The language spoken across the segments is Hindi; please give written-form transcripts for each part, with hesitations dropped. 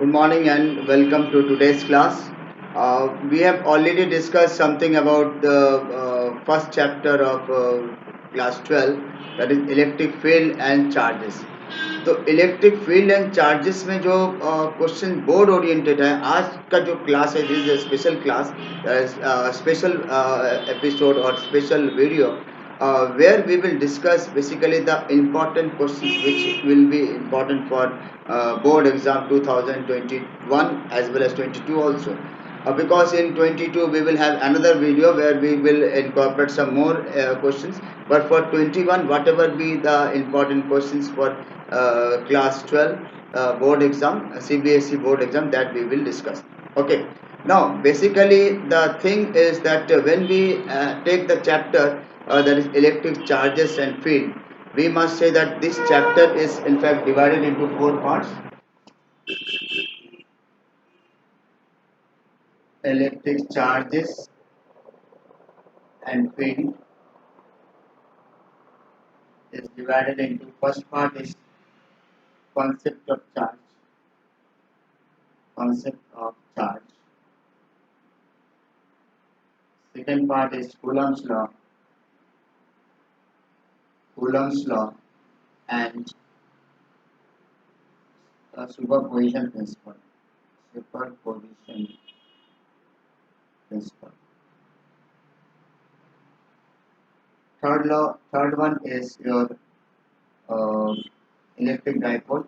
Good morning and welcome to today's class. We have already discussed something about the first chapter of class 12, that is electric field and charges. तो इलेक्ट्रिक फील्ड एंड चार्जेस में जो क्वेश्चन बोर्ड ओरिएंटेड है, आज का जो क्लास है this is special class, special episode और special video where we will discuss basically the important questions which will be important for board exam 2021 as well as 22 also. Because in 22 we will have another video where we will incorporate some more questions, but for 21 whatever be the important questions for class 12 board exam, CBSE board exam, that we will discuss. Okay, now basically the thing is that when we take the chapter that is electric charges and field, we must say that this chapter is in fact divided into four parts. Electric charges and field is divided into, first part is concept of charge. Concept of charge. Second part is Coulomb's law. Coulomb's law and superposition principle. Superposition principle. Third one is your electric dipole.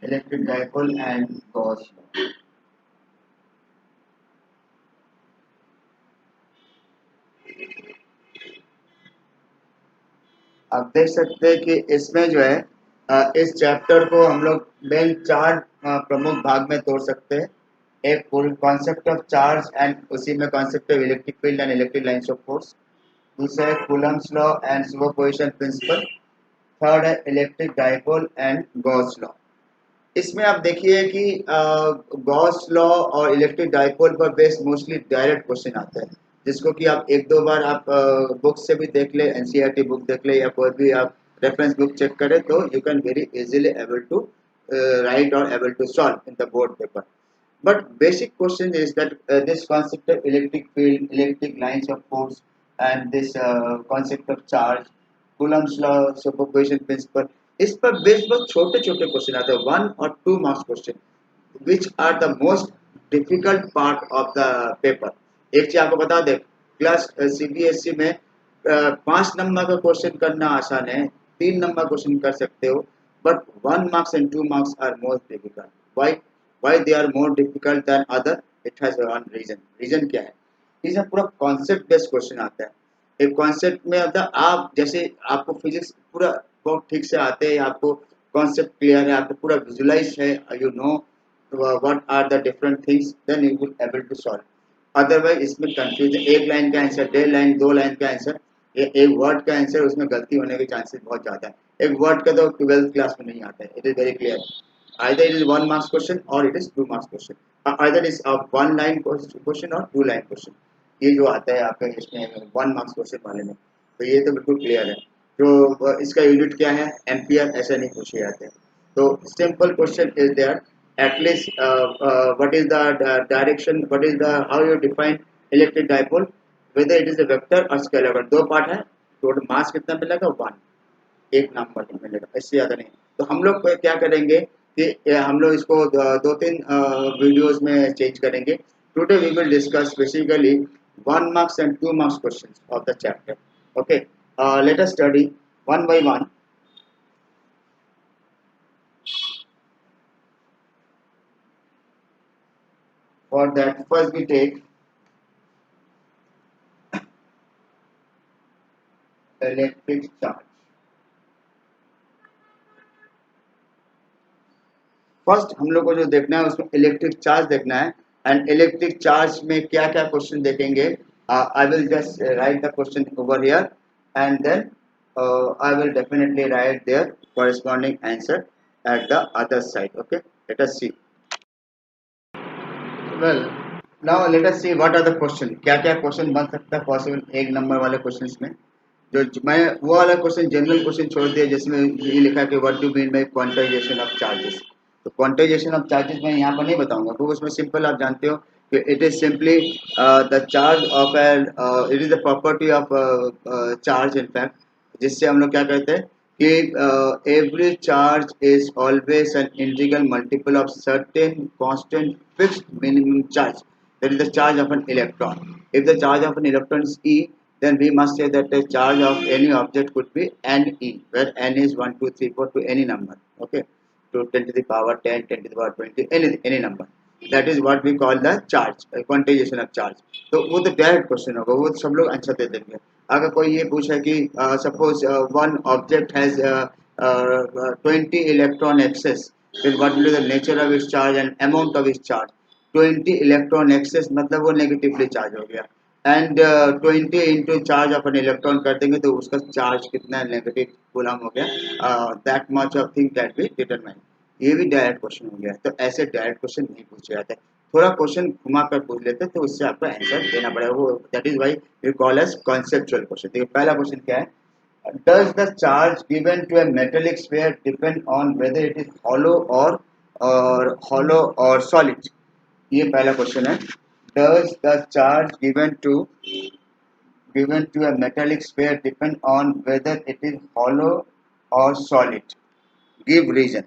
Electric dipole and Gauss law. आप देख सकते हैं कि इसमें जो है इस चैप्टर को हम लोग मेन चार प्रमुख भाग में तोड़ सकते हैं. एक full concept of charge and उसी में concept of electric field and electric lines of force. दूसरा है Coulomb's law and superposition principle. Third है electric dipole and Gauss law. इसमें आप देखिए कि गॉस लॉ और इलेक्ट्रिक डाइपोल पर बेस्ड मोस्टली डायरेक्ट क्वेश्चन आते हैं, जिसको कि आप एक दो बार आप बुक से भी देख ले, एनसीईआरटी बुक देख ले या कोई भी आप रेफरेंस बुक चेक करें तो you can very easily able to write or able to solve in the board paper. But basic question is that this concept of electric field, electric lines of force, and this concept of charge, Coulomb's law, superposition principle, इस पर बेस्ड बहुत छोटे छोटे क्वेश्चन आते हैं, 1 or 2 marks question, which are the most difficult part of the paper. एक चीज आपको बता दें, क्लास सीबीएसई में 5 नंबर का क्वेश्चन करना आसान है, 3 नंबर क्वेश्चन कर सकते हो, but 1 marks and 2 marks are most difficult. Why they are more difficult than other? It has one reason. Reason क्या है? इसमें पूरा कॉन्सेप्ट बेस्ड क्वेश्चन आता है. एक कॉन्सेप्ट में मतलब आप जैसे आपको फिजिक्स पूरा बहुत ठीक से आते हैं, आपको कॉन्सेप्ट क्लियर है, आपको पूरा विजुलाइज है, you know what are the different things, then you will able to solve. Otherwise इसमें कंफ्यूजन, एक लाइन का आंसर, 1.5 लाइन 2 लाइन का आंसर, एक वर्ड का आंसर, उसमें गलती होने के चांसेस बहुत ज़्यादा है. एक वर्ड का तो 12th क्लास में नहीं आता है. It is very clear. either it is 1 marks question or it is 2 marks question. Either it is a 1 line question or 2 line question. ये जो आता है आपका इसमें 1 marks क्वेश्चन वाले में, तो ये तो बिल्कुल क्लियर है. तो इसका यूनिट क्या है, एम्पियर, ऐसा नहीं पूछे जाते हैं. तो simple question is there, at least what is the direction, what is the how you define electric dipole, whether it is a vector और स्केलर. 2 पार्ट है, टोटल मास कितना मिलेगा, 1, एक नंबर मिलेगा, इससे ज़्यादा नहीं. तो हम लोग क्या करेंगे कि हम लोग इसको 2-3 वीडियोस में चेंज करेंगे. Today we will discuss basically 1 marks and 2 marks questions of the chapter. Okay, let us study one by one. For that, first we take electric charge. First हम लोग को जो देखना है उसमें इलेक्ट्रिक चार्ज देखना है. एंड इलेक्ट्रिक चार्ज में क्या क्या क्वेश्चन देखेंगे, I will just write the question over here, and then I will definitely write their corresponding answer at the other side. Okay, let us see. Well, now let us see what are the question. क्या क्या क्वेश्चन बन सकता है पॉसिबल एक नंबर वाले क्वेश्चन में. जो मैं वो वाला क्वेश्चन जनरल क्वेश्चन छोड़ दिया जिसमें ये लिखा कि what do mean by quantization of charges. तो क्वांटाइजेशन ऑफ चार्जेस मैं यहाँ पर नहीं बताऊंगा क्योंकि उसमें सिंपल आप जानते हो कि it is simply the charge of an it is the property of charge in fact, जिससे हम लोग क्या कहते हैं कि every charge is always an integral multiple of certain constant fixed minimum charge, that is the charge of an electron. If the charge of an electron is E, then we must say that the charge of any object could be Ne, where N is 1 2 3 4 to any number, okay, to 10 to the power 10, 10 to the power 20, any number. That is what we call the charge, quantization of charge. तो वो तो डायरेक्ट क्वेश्चन होगा, वो सब लोग आंसर दे देंगे. अगर कोई ये पूछे कि suppose one object has 20 electron excess, then what will be the nature of its charge and amount of its charge. 20 electron excess मतलब वो नेगेटिवली चार्ज हो गया, and 20 into charge of an electron कर देंगे तो उसका चार्ज कितना नेगेटिव कूलम हो गया, that much of thing can be determine. ये भी डायरेक्ट क्वेश्चन हो गया. तो ऐसे डायरेक्ट क्वेश्चन नहीं पूछे जाते, थोड़ा क्वेश्चन घुमा कर पूछ लेते तो उससे आपको आंसर देना पड़ेगा. वो that is why we call as conceptual question. देखिए पहला क्वेश्चन क्या है. Does the charge given to a metallic sphere depend on whether it is hollow or solid? ये पहला क्वेश्चन है. Does the charge given to a metallic sphere depend on whether it is hollow or solid? Give reason.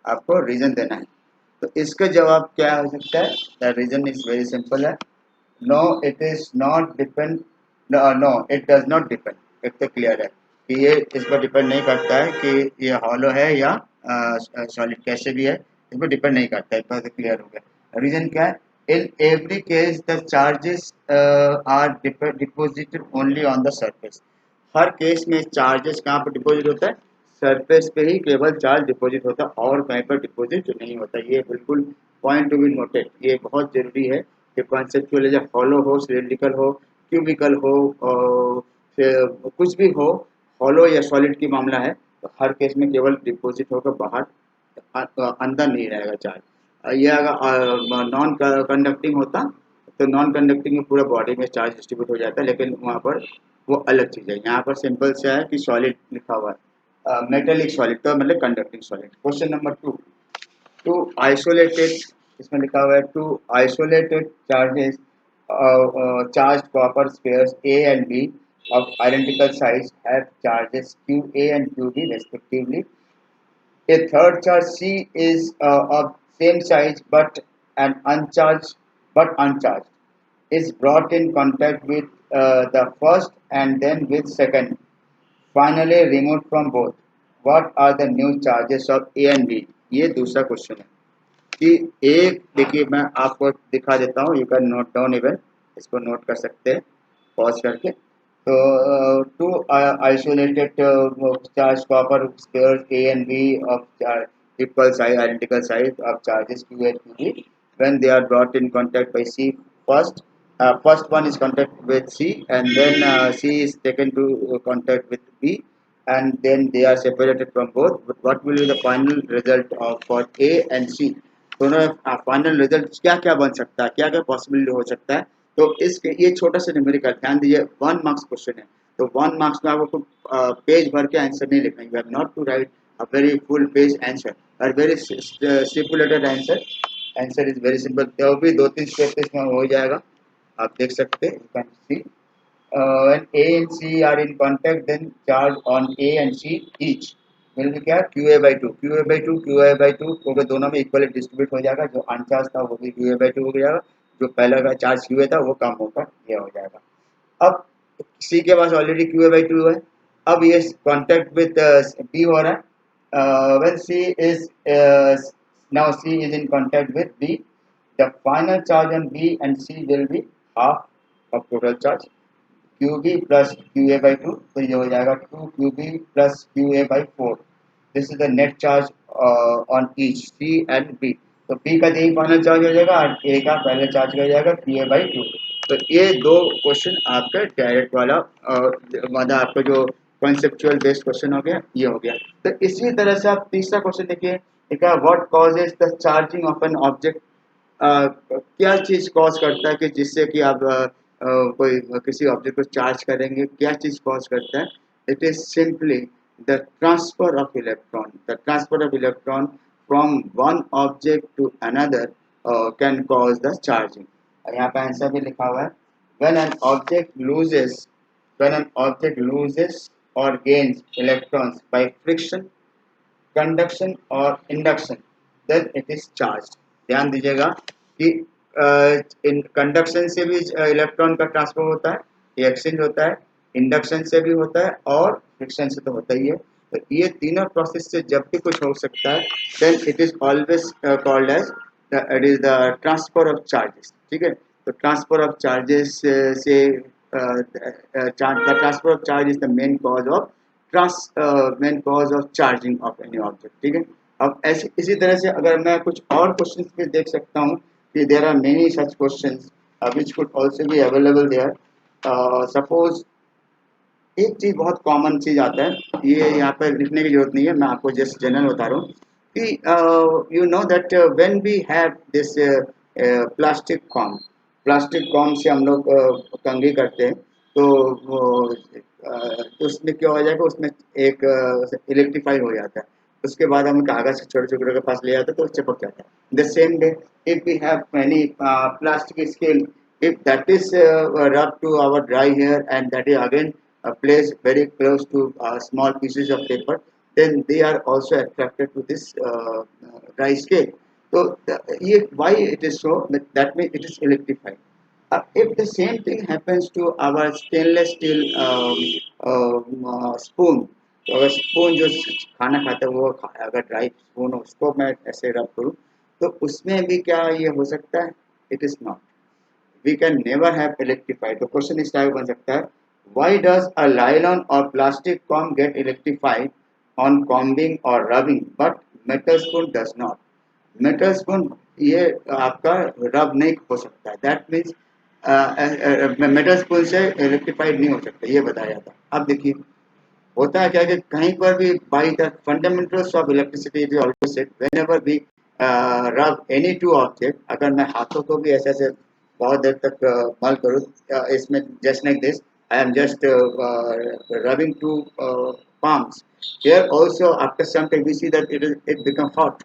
आपको रीजन देना है. तो इसका जवाब क्या हो सकता है. The reason is very simple है. No it is not depend. No it does not depend. एक तो क्लियर है कि ये इस पर डिपेंड नहीं करता है कि ये हॉलो है या सॉलिड, कैसे भी है इस पर डिपेंड नहीं करता है. इस पर तो क्लियर हो गया. रीजन क्या है. In every case the charges are deposited only on the surface. हर केस में चार्जेस कहाँ पर डिपॉजिट होता है. सरफेस पे ही केवल चार्ज डिपॉजिट होता है और कहीं पर डिपॉजिट नहीं होता. ये बिल्कुल पॉइंट टू बी नोटेड. ये बहुत जरूरी है कि कॉन्सेप्चुअल जब हॉलो हो, सिलिंड्रिकल हो, क्यूबिकल हो, कुछ भी हो, हॉलो या सॉलिड की मामला है तो हर केस में केवल डिपॉजिट होगा, बाहर अंदर नहीं रहेगा चार्ज. ये अगर नॉन कंडक्टिंग होता तो नॉन कंडक्टिंग में पूरा बॉडी में चार्ज डिस्ट्रीब्यूट हो जाता है, लेकिन वहाँ पर वो अलग चीज़ है. यहाँ पर सिंपल से है कि सॉलिड लिखा हुआ है, मेटेलिक सॉलिड तो मतलब conducting solid. Question number 2. Two isolated, इसमें लिखा हुआ है two isolated charges charged copper spheres A and B of identical size have charges QA and QB respectively. A third charge C is of same size but uncharged is brought in contact with the first and then with second, finally removed from both. What are the new charges of A and B? ये दूसरा क्वेश्चन है कि एक देखिए मैं आपको दिखा देता हूँ. You can note down even, इसको नोट कर सकते हैं पॉज करके. तो two isolated charge copper square A and B of equal size identical size of charges Q and Q B when they are brought in contact by C first. First one is contact with C and then C is taken to contact with B and then they are separated from both. But what will be the final result of for A and C? दोनों फाइनल रिजल्ट क्या क्या बन सकता है, क्या क्या पॉसिबिलिटी हो सकता है. तो इसके ये छोटा सा न्यूमेरिकल ध्यान दीजिए. 1 मार्क्स क्वेश्चन है तो 1 मार्क्स में आपको पेज भर के आंसर नहीं लिखना. You have not to write a very full page answer और very stipulated answer. Answer is very simple. तो भी 2-3 स्टेप इसमें हो जाएगा, आप देख सकते हैं. You can see when A and C are in contact then charge on A and C each will be क्या QA/2 QA/2 QA/2 क्योंकि दोनों में इक्वली डिस्ट्रीब्यूट हो जाएगा. जो अनचार्ज था वो भी QA/2 हो जाएगा, जो पहला का चार्ज QA था वो कम होकर ये हो जाएगा. अब C के पास ऑलरेडी QA/2 है. अब ये कॉन्टैक्ट विद B हो रहा है. when C is now C is in contact with B, the final charge on B and C will be half of total charge. QB plus QA/2 तो ये हो जाएगा 2QB plus QA/4. This is the net charge on each C and B. तो B का यही फाइनल चार्ज हो जाएगा और A का पहले चार्ज हो जाएगा QA/2. तो ये दो क्वेश्चन आपका डायरेक्ट वाला मतलब आपका जो कॉन्सेप्चुअल बेस्ड क्वेश्चन हो गया, ये हो गया। तो इसी तरह से आप तीसरा क्वेश्चन देखिए, what causes the charging of an object. क्या चीज कॉज करता है कि जिससे कि आप कोई किसी ऑब्जेक्ट को चार्ज करेंगे, क्या चीज कॉज करता है? It is simply the transfer of electron. The transfer of electron from one object to another can cause the charging. यहाँ पे आंसर भी लिखा हुआ है, when an object loses when an object loses or gains electrons by friction, conduction और induction, then it is charge. ध्यान दीजिएगा कि इन कंडक्शन से भी इलेक्ट्रॉन का ट्रांसफर होता है, ये एक्सचेंज होता है, इंडक्शन से भी होता है और फ्रिक्शन से तो होता ही है। तो ये तीनों प्रोसेस से जब भी कुछ हो सकता है, then it is always called as it is the transfer of charges. ठीक है, तो ट्रांसफर ऑफ चार्जेस से the transfer of charge is the main cause of main cause of charging of any object. ठीक है, अब ऐसे इसी तरह से अगर मैं कुछ और क्वेश्चंस भी देख सकता हूँ कि there are many such questions which could also be available there. Suppose एक चीज बहुत कॉमन चीज आता है, ये यहाँ पर लिखने की जरूरत नहीं है, मैं आपको जस्ट जनरल बता रहा हूँ कि you know that when we have this plastic comb से हम लोग कंघी करते हैं, तो तो उसमें क्या हो जाएगा, उसमें एक इलेक्ट्रीफाई हो जाता है। उसके बाद हम कागज के छोटे छोटे के पास ले आते हैं तो चिपक जाता है। The same way if we have any plastic scale, if that is rubbed to our dry hair and that is again placed very close to small pieces of paper, then they are also attracted to this dry scale. So why it is so, that means it is electrified. If the same thing happens to our stainless steel spoon, तो अगर स्पून जो खाना खाता है वो अगर ड्राई स्पून हो उसको मैं ऐसे रब करूँ, तो उसमें भी क्या ये हो सकता है? It is not, we can never have electrified। तो क्वेश्चन इस टाइप बन सकता है, why does a nylon or plastic comb get electrified on combing or rubbing but metal spoon does not? Metal spoon ये आपका रब नहीं हो सकता है, दैट मीन्स मेटल स्पून से इलेक्ट्रीफाइड नहीं हो सकता, ये बताया जाता। अब देखिए होता है क्या कि कहीं पर भी by the fundamentals of electricity is always set whenever we rub any two object. अगर मैं हाथों को भी ऐसे ऐसे बहुत देर तक मल करूँ, इसमें just like this I am just rubbing two palms, here also after some time we see that it become hot,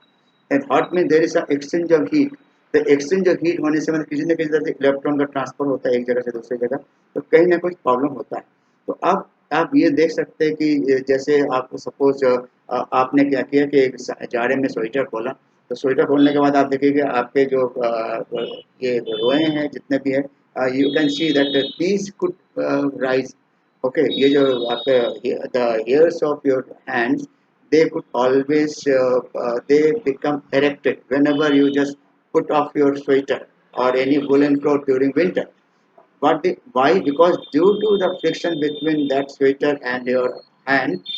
and hot means there is a exchange of heat। तो एक्सचेंज ऑफ हीट होने से मतलब किसी न किसी तरह से इलेक्ट्रॉन का ट्रांसफर होता है एक जगह से दूसरी जगह, तो कहीं ना कुछ प्रॉब्लम होता है। तो अब आप ये देख सकते हैं कि जैसे आप सपोज आपने क्या किया कि एक जाड़े में स्वेटर खोला, तो स्वेटर खोलने के बाद आप देखिए आपके जो ये रोए हैं जितने भी है, you can see that these could rise. Okay, ये जो आपके the hairs of your hands, they could always they become erected whenever you just put off your sweater or any woolen cloth during winter. Why? Because due to the friction between that sweater and your hand,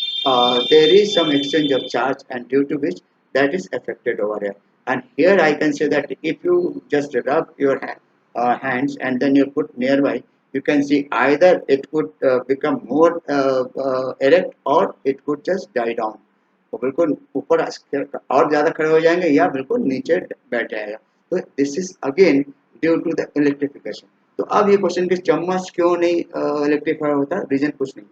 there is some exchange of charge, and due to which that is affected over here. And here I can say that if you just rub your hands and then you put nearby, you can see either it could become more erect or it could just die down। वो बिल्कुल ऊपर और ज़्यादा खड़े हो जाएंगे या बिल्कुल नीचे बैठ जाएगा। तो this is again due to the electrification. तो अब ये क्वेश्चन कि चम्मच क्यों नहीं इलेक्ट्रीफाई होता, रीजन कुछ नहीं।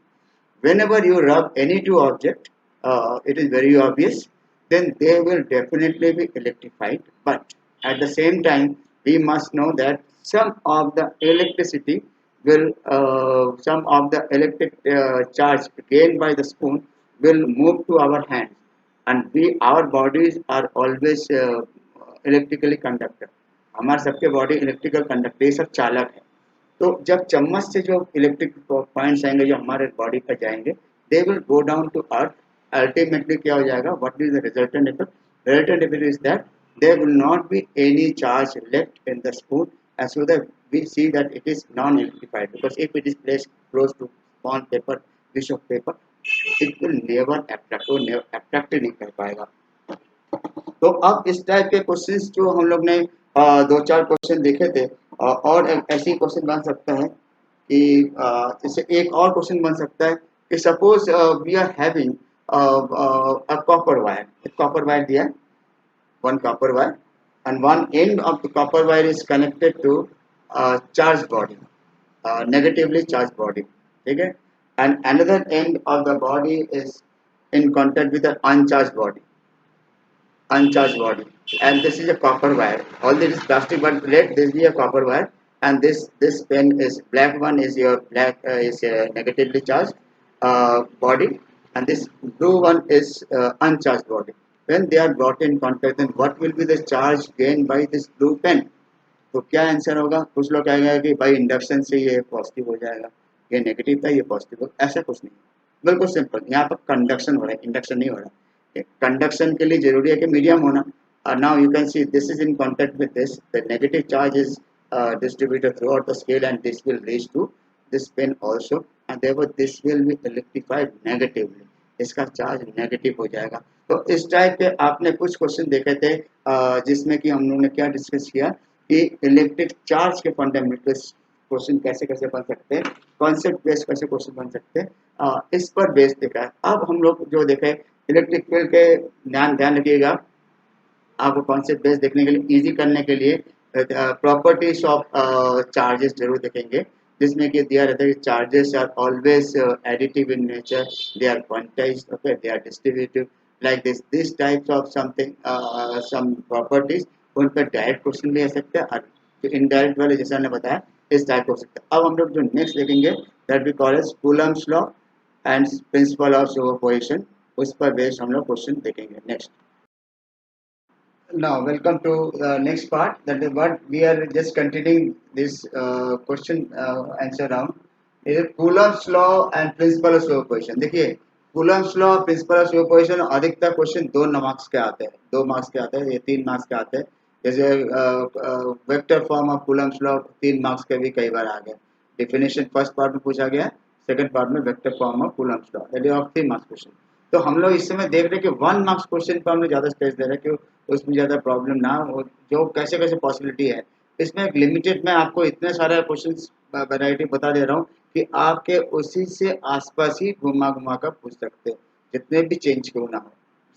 whenever you rub any two object, it is very obvious, then they will definitely be electrified, but at the same time we must know that some of the electricity will some of the electric charge gained by the spoon will move to our hands, and we our bodies are always electrically conductor। हमारे सबके बॉडी इलेक्ट्रिकल कंडक्टर ये सब चालक है। तो जब चम्मच से जो इलेक्ट्रिक पॉइंट्स आएंगे जो हमारे बॉडी पर जाएंगे, they will go down to earth. Ultimately क्या हो जाएगा, what is the resultant effect? Resultant effect is that there will not be any charge left in the spoon, as so that we see that it is non-electrified, because if it is placed close to small paper piece of paper, it will never attract, or never attract नहीं कर पाएगा। तो अब इस टाइप के क्वेश्चंस जो हम लोग ने दो चार क्वेश्चन देखे थे, और ऐसी क्वेश्चन बन सकता है कि जैसे एक और क्वेश्चन बन सकता है कि suppose we are having a copper wire, एक कॉपर वायर दिया है, one copper wire, and one end of the copper wire is connected to a charged body, negatively charged body, ठीक है, and another end of the body is in contact with an uncharged body, and this is a copper wire. All this is plastic, but let this be a copper wire, and this pen is black one is your black is a negatively charged body, and this blue one is uncharged body. When they are brought in contact, then what will be the charge gained by this blue pen? तो क्या आंसर होगा? कुछ लोग कहेंगे कि भाई इंडक्शन से ये पॉजिटिव हो जाएगा, ये नेगेटिव था ये पॉजिटिव हो, ऐसा कुछ नहीं, बिल्कुल सिंपल। यहाँ पर कंडक्शन हो रहा है, इंडक्शन नहीं हो रहा। कंडक्शन के लिए जरूरी है कि मीडियम होना। Now you can see this is in contact with this, the negative charge is distributed throughout the scale and this will reach to this pen also, and therefore this will be electrified negatively, इसका चार्ज नेगेटिव हो जाएगा। तो इस टाइप के आपने कुछ क्वेश्चन देखे थे जिसमें कि हम लोगों ने क्या डिस्कस किया कि इलेक्ट्रिक चार्ज के फंडामेंटल्स क्वेश्चन कैसे कैसे बन सकते हैं, कॉन्सेप्ट बेस्ड कैसे क्वेश्चन बन सकते हैं, इस पर बेस्ड देखा है। अब हम लोग जो देखे इलेक्ट्रिक फील्ड के ध्यान रखिएगा, आपको कॉन्सेप्ट बेस्ड देखने के लिए इजी करने के लिए प्रॉपर्टीज ऑफ चार्जेस जरूर देखेंगे, जिसमें कि दिया रहता है कि charges are always additive in nature, they are quantised, okay, they are distributive like this types of something some properties, उन पर डायरेक्ट क्वेश्चन भी आ सकता है और जो इनडायरेक्ट वाले जैसा मैंने बताया इस टाइप हो सकता है। अब हम लोग जो नेक्स्ट देखेंगे that we call as Coulomb's law and principle of superposition, उस पर बेस्ड हम लोग क्वेश्चन देखेंगे next. Now, welcome to the next part. That is what we are just continuing this question answer round. Is Coulomb's law and principle of superposition. देखिए Coulomb's law, principle of superposition अधिकतर क्वेश्चन 2 मार्क्स के आते हैं, 2 मार्क्स के आते हैं, ये 3 मार्क्स के आते हैं। जैसे vector form of Coulomb's law 3 marks के भी कई बार आ गए। डेफिनेशन फर्स्ट पार्ट में पूछा गया, सेकंड पार्ट में vector form of Coulomb's law, that is of 3 marks question. तो हम लोग इस समय देख रहे हैं कि 1 मार्क्स क्वेश्चन पर हम लोग ज़्यादा स्ट्रेस दे रहे हैं कि उसमें ज़्यादा प्रॉब्लम ना हो, जो कैसे कैसे पॉसिबिलिटी है। इसमें एक लिमिटेड मैं आपको इतने सारे क्वेश्चन वैरायटी बता दे रहा हूँ कि आपके उसी से आसपास ही घुमा घुमा कर पूछ सकते हैं, जितने भी चेंज क्यों ना हो।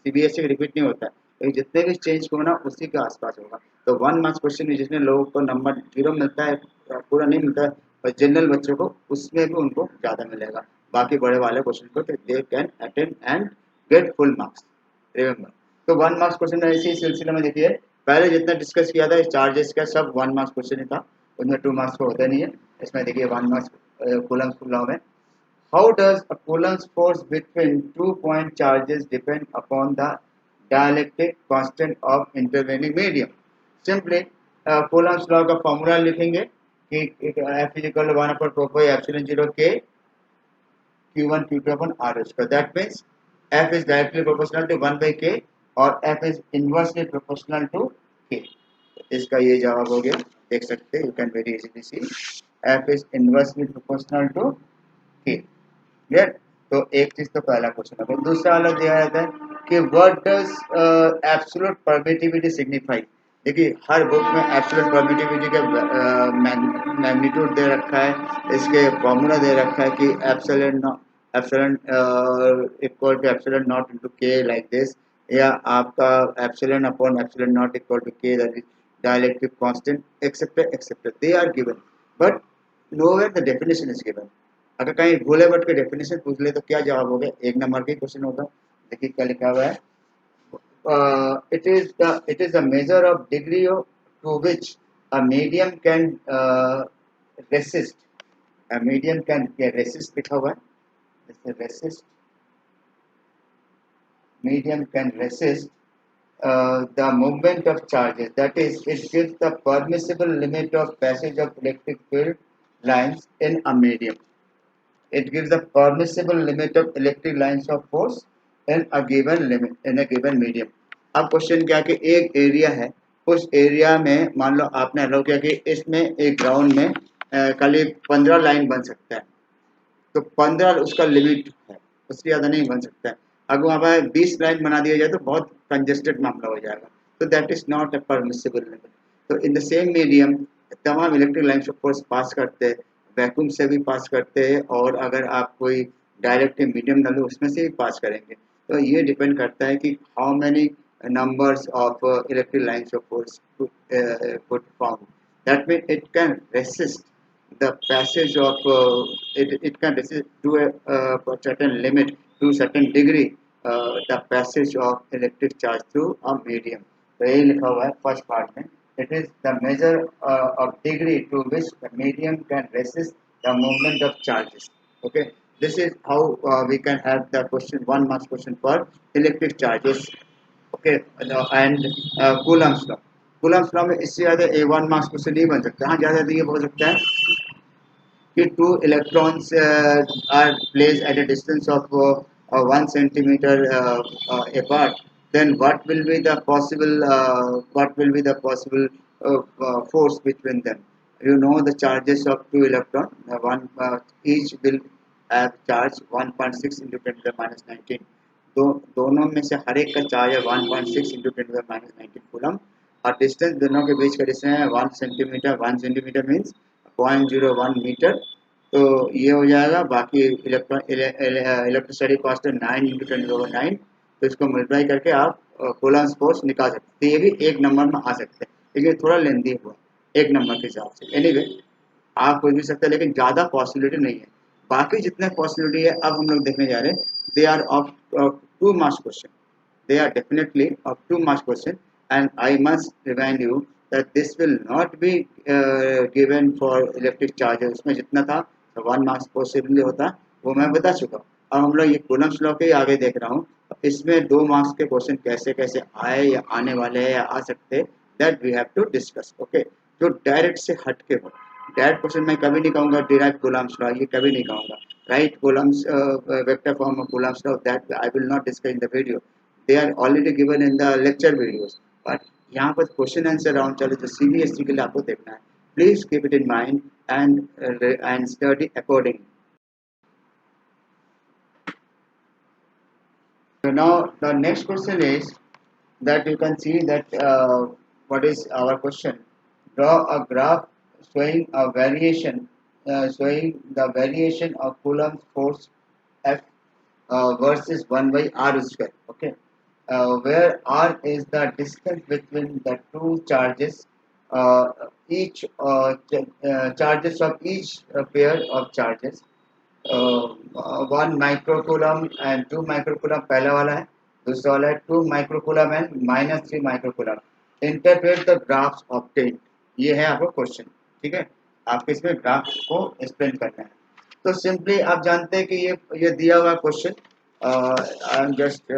सीबीएसई रिपीट नहीं होता है, लेकिन जितने भी चेंज क्यों ना उसी के आसपास होगा। तो 1 मार्क्स क्वेश्चन में जिसमें लोगों को नंबर 0 मिलता है, पूरा नहीं मिलता है, और जनरल बच्चों को उसमें भी उनको ज़्यादा मिलेगा। बाकी बड़े वाले क्वेश्चन को they can attend and get full marks, remember. तो 1 मार्क्स क्वेश्चन इसी सिलसिले में देखिए, पहले जितना डिस्कस किया था चार्जेस का सब 1 मार्क्स क्वेश्चन ही था, उसमें 2 मार्क्स को होता नहीं है। इसमें देखिए 1 मार्क्स कूलम्स लॉ में, how does a Coulomb's force between 2 point charges depend upon the dielectric constant of intervening medium. Simply Coulomb's law का फॉर्मूला लिखेंगे कि F is equal to 1/4π K Q1 Q2 upon R square. That means F is directly proportional to 1/K और F is inversely proportional to K. इसका ये जवाब हो गया, देख सकते हैं, you can very easily see F is inversely proportional to K. Clear? तो एक चीज तो पहला क्वेश्चन है। दूसरा वाला दिया जाता है कि what does absolute permittivity signify. देखिए हर बुक में एब्सोल्यूट परमिटिविटी का मैग्नीट्यूड दे रखा है, इसके फॉर्मूला दे रखा है कि epsilon equal to epsilon naught into K like this, या आपका epsilon upon epsilon naught equal to K, that is dielectric constant except they are given, but nowhere the definition is given. अगर कहीं भूले भट के डेफिनेशन पूछ ले तो क्या जवाब होगा? 1 नंबर का क्वेश्चन होगा। देखिए क्या लिखा हुआ है, it is the measure of degree of to which a medium can resist, a medium can resist लिखा हुआ है, जैसे resist, medium can resist the movement of charges, that is it gives the permissible limit of passage of electric field lines in a medium. It gives the permissible limit of electric lines of force in a given limit in a given medium. अब क्वेश्चन क्या कि एक एरिया है, उस एरिया में मान लो आपने अलाउ किया कि इसमें एक ग्राउंड में खाली 15 लाइन बन सकता है, तो 15 उसका लिमिट है, उससे ज़्यादा नहीं बन सकता है। अगर वहाँ पर 20 लाइन बना दिया जाए तो बहुत कंजेस्टेड मामला हो जाएगा, तो that is not a permissible limit. तो इन द सेम मीडियम तमाम electric lines of force pass करते हैं, वैक्यूम से भी पास करते हैं, और अगर आप कोई डायरेक्ट मीडियम डालो उसमें से भी पास करेंगे। तो ये डिपेंड करता है कि how many numbers of electric lines of force could form. That means it can resist the passage of it can resist to a certain limit, to certain degree, the passage of electric charge through a medium. तो यही लिखा हुआ है फर्स्ट पार्ट में, it is the measure of degree to which the medium can resist the movement of charges. Okay, this is how we can have the question, one marks question for electric charges. Okay, and Coulomb's law, Coulomb's law में इससे ज़्यादा ए वन मार्क्स क्वेश्चन नहीं बन सकता। हाँ, ज़्यादा तो ये हो सकता है कि two electrons are placed at a distance of 1 centimeter apart, then what will be the possible force between them? You know the charges of two electron, one each will have charge 1.6 into 10 to the minus 19। दोनों में से हर एक का चार्ज है 1.6 into 10 to the minus 19 coulomb, और डिस्टेंस दोनों के बीच का डिस्टेंस है 1 सेंटीमीटर। 1 centimetre means 0.01 metre. तो ये हो जाएगा, बाकी इलेक्ट्रोस्टैटिक कॉस्ट है 9 इंटू 10⁹, तो इसको मल्टीप्लाई करके आप कूलम्स फोर्स निकाल सकते हैं। ये भी एक नंबर में आ सकते हैं, लेकिन थोड़ा लेंदी हुआ एक नंबर के हिसाब से। एनीवे आप कोई भी सकते हैं, लेकिन ज़्यादा पॉसिबिलिटी नहीं है। बाकी जितने पॉसिबिलिटी है अब हम लोग देखने जा रहे हैं, they are of 2 marks question, they are definitely of 2 marks question, and I must remind you that this will not be given for electric charges। उसमें जितना था 1 marks possibly होता, वो मैं बता चुका हूँ। अब हम लोग ये कूलम्स लॉ के आगे देख रहा हूँ, इसमें 2 marks के क्वेश्चन कैसे कैसे आए या आने वाले हैं या आ सकते हैं, that we have to discuss. Okay, जो डायरेक्ट से हट के हो, डायरेक्ट क्वेश्चन मैं कभी नहीं कहूँगा डिराइव कूलम्स लॉ, ये कभी नहीं कहूँगा। Right Coulomb's vector form of Coulomb's law, that I will not discuss in the video, they are already given in the lecture videos, but यहाँ पर क्वेश्चन आंसर राउंड चले जो CBSE के लिए आपको देखना है। Please keep it in mind and study according. So now the next question is that you can see that what is our question. Draw a graph showing a variation, showing the variation of Coulomb's force F versus 1 by r square. Okay, where r is the distance between the two charges, each charges of each pair of charges, 1 microcoulomb and 2 microcoulomb पहला वाला है, दूसरा वाला है 2 microcoulomb and -3 microcoulomb. Interpret the graphs obtained, ये है आपका क्वेश्चन। ठीक है, आपको इसमें ग्राफ को एक्सप्लेन करना है। तो सिंपली आप जानते हैं कि ये दिया हुआ question, I am just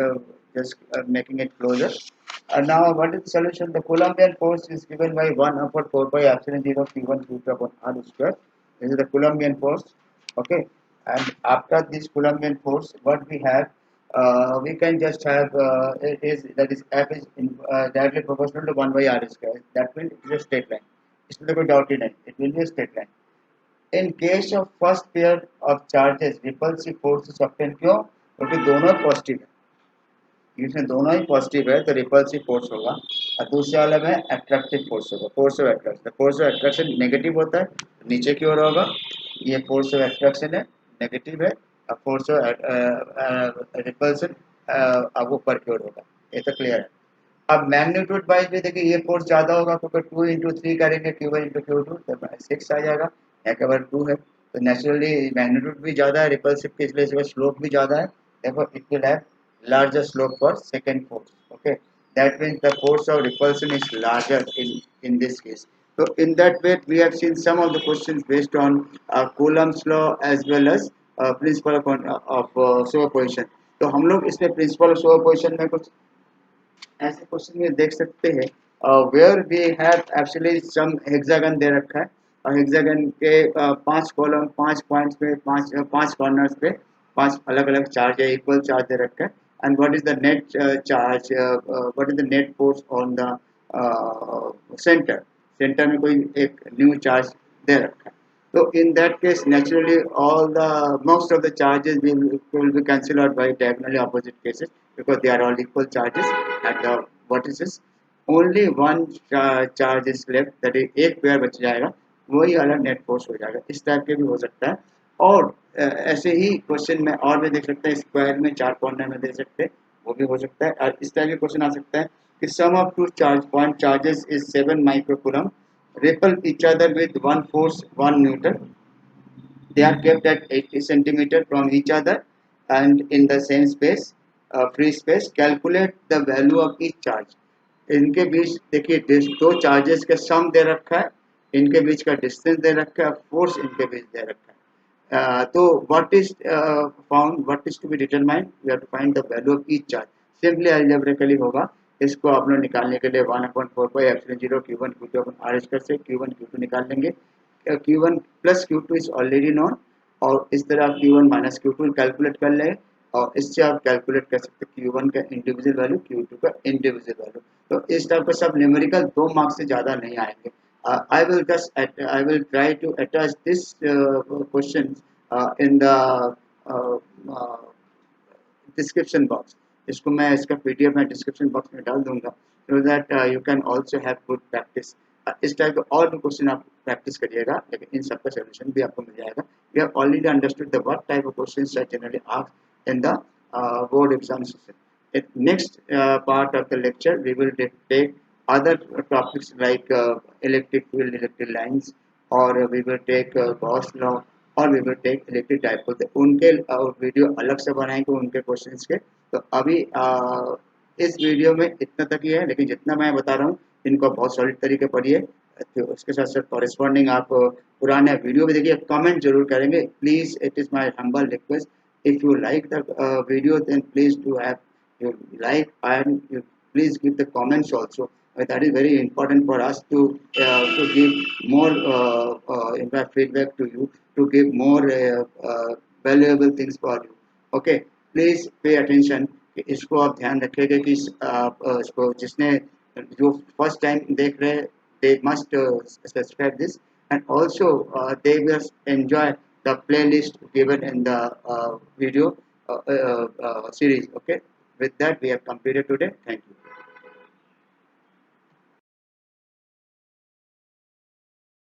making it closer. Now what is the solution? The Coulombian force is given by 1/4 pi epsilon 0 Q1 Q2 upon r square. This is the Coulombian force. Okay, and after this Coulombian force, what we have, we can just have that is F is directly proportional to 1 by r square. That means it is a straight line. इसमें कोई doubt ही नहीं, it will be a straight line. In case of first pair of charges, repulsive force is obtained। क्यों? क्योंकि दोनों पॉजिटिव है, इसमें दोनों ही पॉजिटिव है तो रिपल्सिव फोर्स होगा, और दूसरे वाले में अट्रैक्टिव फोर्स होगा, force of attraction. Force of attraction negative होता है, नीचे की ओर होगा, ये फोर्स ऑफ अट्रैक्शन है, नेगेटिव है, और फोर्स ऑफ रिपल्सन अब ऊपर की ओर होगा। ये तो क्लियर है। अब मैग्नीट्यूड वाइज भी देखिए, ये फोर्स ज़्यादा होगा क्योंकि 2 × 3 करेंगे, Q1 × Q2 तो 6 आ जाएगा, यहाँ केवल 2 है, तो नेचुरली मैग्नीट्यूड भी ज़्यादा है रिपल्सिव की, इसलिए इसका स्लोप भी ज़्यादा है, देखो it will have larger slope for second force। Okay, that means the force of repulsion is larger in this case। So in that way we have seen some of the questions based on Coulomb's law as well as principle of superposition। तो हम लोग इसमें प्रिंसिपल ऑफ सुपरपोजिशन में कुछ ऐसे क्वेश्चन में देख सकते हैं, where we have actually some hexagon दे रखा है, और हेक्सागन के 5 कॉलम 5 पॉइंट्स पे 5 कॉर्नर्स पे 5 अलग अलग चार्ज है, इक्वल चार्ज दे रखा है। And what is the net charge, what is the net force on the centre, centre में कोई एक न्यू चार्ज दे रखा है। So in that case, naturally, most of the charges will be cancelled out by diagonally opposite cases because they are all equal charges. And what is this? Only one charge is left, that is एक पेयर बच जाएगा, वही वाला नेट फोर्स हो जाएगा। इस टाइप के भी हो सकता है। और ऐसे ही क्वेश्चन में और भी देख सकते हैं, स्क्वायर में 4 कॉर्नर में दे सकते हैं, वो भी हो सकता है। और इस टाइप के क्वेश्चन आ सकता है कि sum of two charge point charges is 7 microcoulomb, repel each other with one force 1 Newton. They are kept at 80 centimeter from each other and in the same space, free space. Calculate the value of each charge. इनके बीच देखिए दो चार्जेस का सम दे रखा है, इनके बीच का डिस्टेंस दे रखा है, फोर्स इनके बीच दे रखा है। तो what is found, what is to be determined, we have to find the value of each charge. Simply algebraically होगा, इसको आप लोग निकालने के लिए 1/4 Q1 Q2 अपन आर एच कर से Q1 Q2 निकाल लेंगे। Q1 plus Q2 is already known, और इस तरह आप Q1 माइनस Q2 कैलकुलेट कर लें, और इससे आप कैलकुलेट कर सकते हैं Q1 का इंडिविजुअल वैल्यू, Q2 का इंडिविजुअल वैल्यू। तो इस टाइप का सब न्यूमेरिकल 2 मार्क्स से ज़्यादा नहीं आएंगे। I will try to attach this questions in the uh, uh, description box. इसको मैं इसका पीडीएफ मैं डिस्क्रिप्शन बॉक्स में डाल दूंगा, so that you can also have good practice. इस टाइप के और भी क्वेश्चन आप प्रैक्टिस करिएगा, लेकिन इन सबका सोल्यूशन भी आपको मिल जाएगा। We have already understood the what type of questions are generally asked in the board exam session. Next part of the lecture, we will take other topics like electric field, electric lines, or we will take Gauss law, और we will take electric dipole। तो उनके वीडियो अलग से बनाएंगे उनके क्वेश्चंस के। तो अभी इस वीडियो में इतना तक ही है, लेकिन जितना मैं बता रहा हूँ इनको बहुत सॉलिड तरीके पढ़िए। तो उसके साथ साथ कॉरेस्पॉन्डिंग आप पुराने वीडियो भी देखिए, कमेंट जरूर करेंगे please. It is my humble request, if you like the video, then please do have you like, and you please give the comments also. That is very important for us to give more in fact feedback to you, to give more valuable things for you। Okay, please pay attention। इसको आप ध्यान रखिएगा कि आप इसको जिसने जो फर्स्ट टाइम देख रहे हैं, they must subscribe this, and also they will enjoy the playlist given in the video series। Okay, with that we have completed today. Thank you.